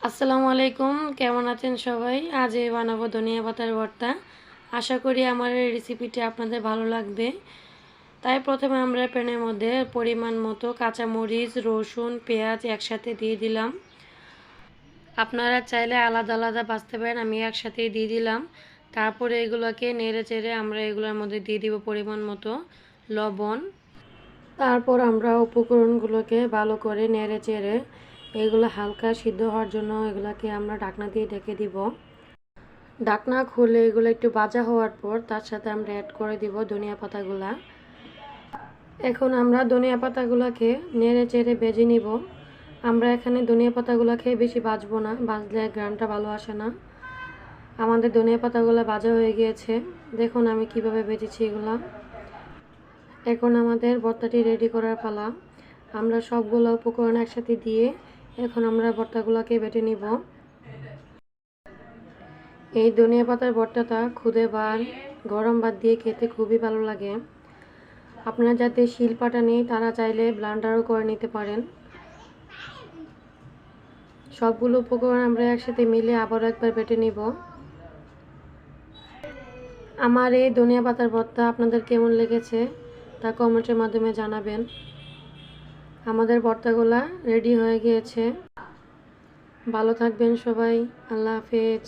আসসালামু আলাইকুম, কেমন আছেন সবাই? আজ বানাবো ধনিয়া পাতার ভর্তা। আশা করি আমার এই রেসিপিটি আপনাদের ভালো লাগবে। তাই প্রথমে আমরা প্যানের মধ্যে পরিমাণ মতো কাঁচামরিচ, রসুন, পেঁয়াজ একসাথে দিয়ে দিলাম। আপনারা চাইলে আলাদা আলাদা ভাজতে পারেন, আমি একসাথেই দিয়ে দিলাম। তারপরে এগুলোকে নেড়ে চেড়ে আমরা এগুলোর মধ্যে দিয়ে দিব পরিমাণ মতো লবণ। তারপর আমরা উপকরণগুলোকে ভালো করে নেড়ে চেড়ে এগুলো হালকা সিদ্ধ হওয়ার জন্য এগুলোকে আমরা ঢাকনা দিয়ে ঢেকে দিব। ঢাকনা খুলে এগুলো একটু ভাজা হওয়ার পর তার সাথে আমরা অ্যাড করে দিব ধনিয়া পাতাগুলা। এখন আমরা ধনিয়া পাতাগুলোকে নেড়ে চেড়ে ভেজে নিব। আমরা এখানে ধনিয়া পাতাগুলোকে বেশি ভাজবো না, ভাজলে ঘ্রাণটা ভালো আসে না। আমাদের ধনিয়া পাতাগুলো ভাজা হয়ে গিয়েছে, দেখুন আমি কিভাবে ভেজেছি এগুলা। এখন আমাদের ভর্তাটি রেডি করার পালা। আমরা সবগুলো উপকরণ একসাথে দিয়ে এখন আমরা ভর্তাগুলোকে বেটে নিব। এই ধনিয়া পাতার ভর্তাটা খুদে ভাত, গরম ভাত দিয়ে খেতে খুবই ভালো লাগে। আপনারা যাতে শিলপাটা নেই তারা চাইলে ব্লেন্ডারও করে নিতে পারেন। সবগুলো উপকরণ আমরা একসাথে মিলে আবারও একবার বেটে নিব। আমার এই ধনিয়া পাতার ভর্তা আপনাদের কেমন লেগেছে তা কমেন্টের মাধ্যমে জানাবেন। আমাদের ভর্তাগুলা রেডি হয়ে গিয়েছে। ভালো থাকবেন সবাই, আল্লাহ হাফেজ।